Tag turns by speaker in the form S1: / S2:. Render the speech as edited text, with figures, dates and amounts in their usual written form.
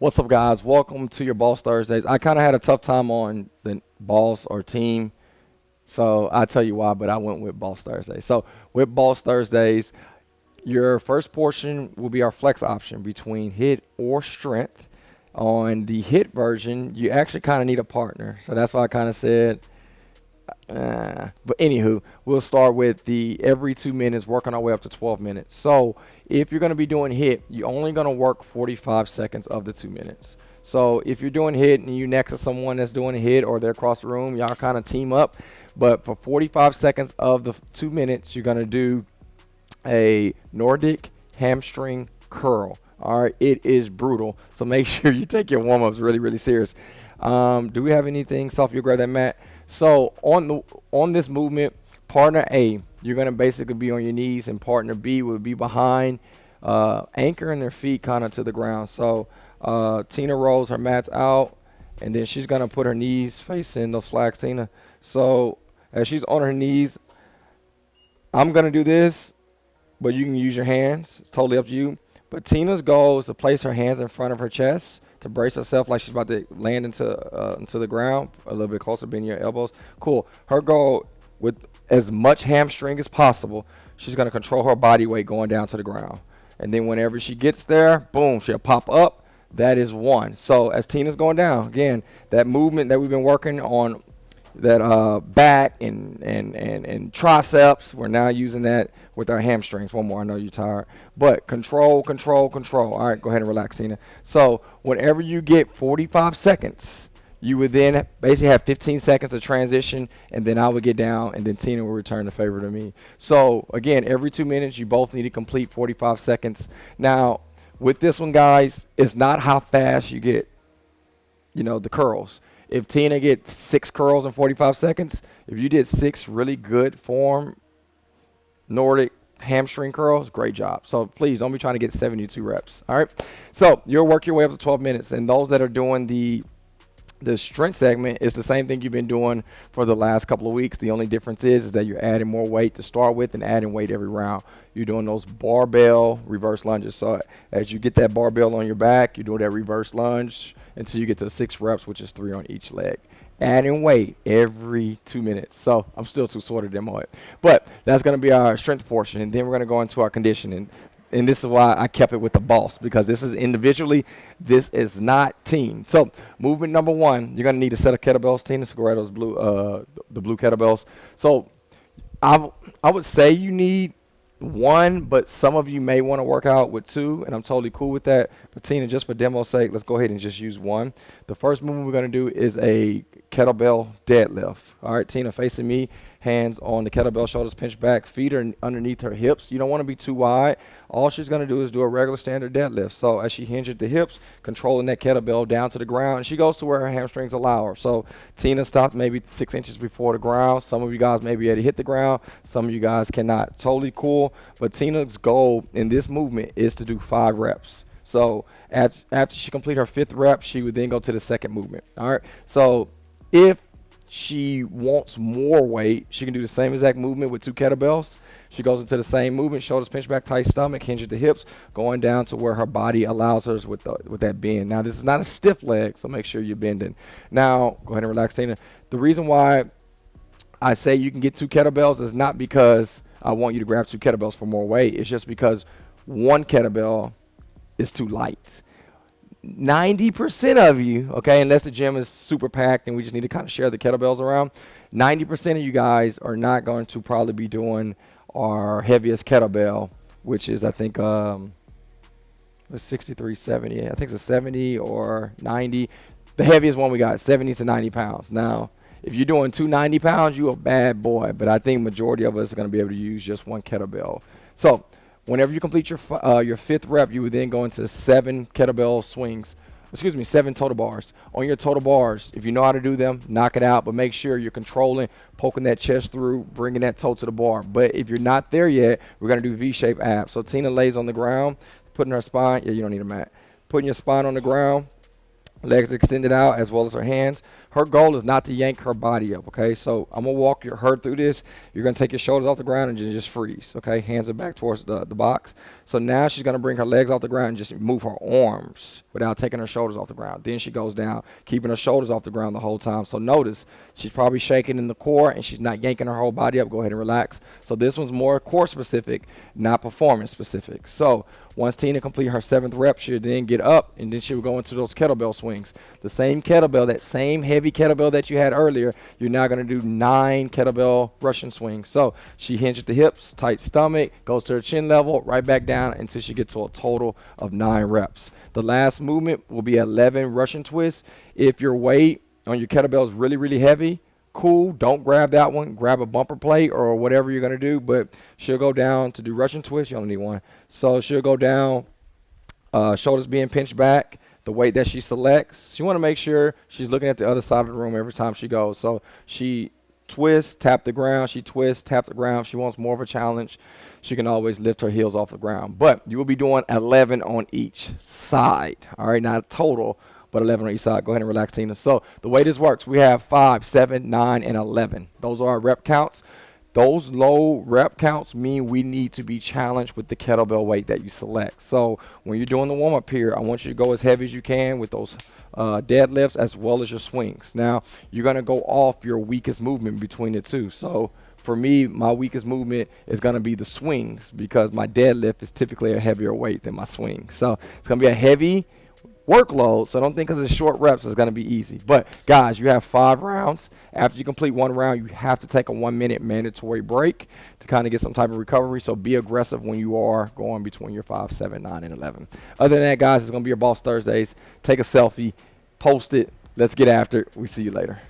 S1: What's up, guys? Welcome to your Boss Thursdays. I kind of had a tough time on the boss or team, so I'll tell you why, but I went with Boss Thursdays. So, with Boss Thursdays, your first portion will be our flex option between HiiT or strength. On the HiiT version, you actually kind of need a partner. So, that's why I kind of said but anywho, we'll start with the every 2 minutes, working our way up to 12 minutes. So if you're going to be doing HiiT, you're only going to work 45 seconds of the 2 minutes. So if you're doing HiiT and you next to someone that's doing a HiiT or they're across the room, y'all kind of team up. But for 45 seconds of the 2 minutes, you're going to do a Nordic hamstring curl. All right, it is brutal. So make sure you take your warm-ups really, really serious. Do we have anything soft? You grab that, Matt. So on this movement, partner A, you're gonna basically be on your knees, and partner B will be behind, anchoring their feet kind of to the ground. So Tina rolls her mats out, and then she's gonna put her knees facing those flags, Tina. So as she's on her knees, I'm gonna do this, but you can use your hands. It's totally up to you. But Tina's goal is to place her hands in front of her chest to brace herself like she's about to land into the ground, a little bit closer, bending your elbows. Cool. Her goal, with as much hamstring as possible, she's going to control her body weight going down to the ground. And then whenever she gets there, boom, she'll pop up. That is one. So as Tina's going down, again, that movement that we've been working on, that back and triceps, we're now using that with our hamstrings. One more, I know you're tired. But control, control, control. All right, go ahead and relax, Tina. So whenever you get 45 seconds, you would then basically have 15 seconds of transition, and then I would get down, and then Tina will return the favor to me. So again, every 2 minutes, you both need to complete 45 seconds. Now, with this one, guys, it's not how fast you get, the curls. If Tina gets 6 curls in 45 seconds, if you did 6 really good form Nordic hamstring curls, great job. So please don't be trying to get 72 reps. All right. So you'll work your way up to 12 minutes. And those that are doing the strength segment is the same thing you've been doing for the last couple of weeks. The only difference is that you're adding more weight to start with and adding weight every round. You're doing those barbell reverse lunges. So as you get that barbell on your back, you do that reverse lunge until you get to 6 reps, which is 3 on each leg. Adding weight every 2 minutes. So I'm still too sore to demo it. But that's going to be our strength portion. And then we're going to go into our conditioning. And this is why I kept it with the boss, because this is individually. This is not team. So movement number 1, you're going to need a set of kettlebells, Tina. So grab those the blue kettlebells. So I would say you need 1, but some of you may want to work out with 2, and I'm totally cool with that. But Tina, just for demo's sake, let's go ahead and just use 1. The first movement we're going to do is a kettlebell deadlift. All right, Tina, facing me, hands on the kettlebell, shoulders pinched back, feet are underneath her hips. You don't want to be too wide. All she's going to do is do a regular standard deadlift. So as she hinges the hips, controlling that kettlebell down to the ground, and she goes to where her hamstrings allow her. So Tina stops maybe 6 inches before the ground. Some of you guys may be able to hit the ground. Some of you guys cannot. Totally cool. But Tina's goal in this movement is to do 5 reps. So after she completes her 5th rep, she would then go to the second movement. All right. So if she wants more weight, she can do the same exact movement with 2 kettlebells. She goes into the same movement, shoulders pinched back, tight stomach, hinge at the hips, going down to where her body allows her with that bend. Now, this is not a stiff leg, so make sure you're bending. Now, go ahead and relax, Tina. The reason why I say you can get 2 kettlebells is not because I want you to grab 2 kettlebells for more weight. It's just because 1 kettlebell is too light. 90% of you, okay, unless the gym is super packed and we just need to kind of share the kettlebells around, 90% of you guys are not going to probably be doing our heaviest kettlebell, which is, I think, it's 63, 70. I think it's a 70 or 90. The heaviest one we got, 70 to 90 pounds. Now, if you're doing 290 pounds, you're a bad boy, but I think majority of us are going to be able to use just 1 kettlebell. So whenever you complete your 5th rep, you would then go into 7 kettlebell swings. 7 total bars. On your total bars, if you know how to do them, knock it out, but make sure you're controlling, poking that chest through, bringing that toe to the bar. But if you're not there yet, we're going to do V-shape abs. So Tina lays on the ground, putting her spine, you don't need a mat, putting your spine on the ground, legs extended out as well as her hands, her goal is not to yank her body up, okay? So I'm going to walk her through this. You're going to take your shoulders off the ground and just freeze, okay? Hands are back towards the box. So now she's going to bring her legs off the ground and just move her arms without taking her shoulders off the ground. Then she goes down, keeping her shoulders off the ground the whole time. So notice she's probably shaking in the core and she's not yanking her whole body up. Go ahead and relax. So this one's more core specific, not performance specific. So once Tina complete her 7th rep, she'll then get up and then she will go into those kettlebell swings. The same kettlebell, that same heavy kettlebell that you had earlier, you're now going to do 9 kettlebell Russian swings. So she hinges the hips, tight stomach, goes to her chin level, right back down until she gets to a total of 9 reps. The last movement will be 11 Russian twists. If your weight on your kettlebell is really, really heavy, cool, don't grab that one. Grab a bumper plate or whatever you're going to do, but she'll go down to do Russian twist. You only need one. So she'll go down, shoulders being pinched back, the weight that she selects. She want to make sure she's looking at the other side of the room every time she goes. So she twists, tap the ground. She twists, tap the ground. She wants more of a challenge. She can always lift her heels off the ground. But you will be doing 11 on each side. All right, not total, but 11 on each side. Go ahead and relax, Tina. So the way this works, we have 5, 7, 9, and 11. Those are our rep counts. Those low rep counts mean we need to be challenged with the kettlebell weight that you select. So when you're doing the warm-up here, I want you to go as heavy as you can with those deadlifts as well as your swings. Now, you're going to go off your weakest movement between the two. So for me, my weakest movement is going to be the swings because my deadlift is typically a heavier weight than my swing. So it's going to be a heavy workload, so don't think because it's short reps it's going to be easy. But guys, you have 5 rounds. After you complete 1 round, you have to take a 1-minute mandatory break to kind of get some type of recovery. So be aggressive when you are going between your 5, 7, 9, and 11. Other than that, guys, it's going to be your Boss Thursdays. Take a selfie, post it. Let's get after it. We see you later.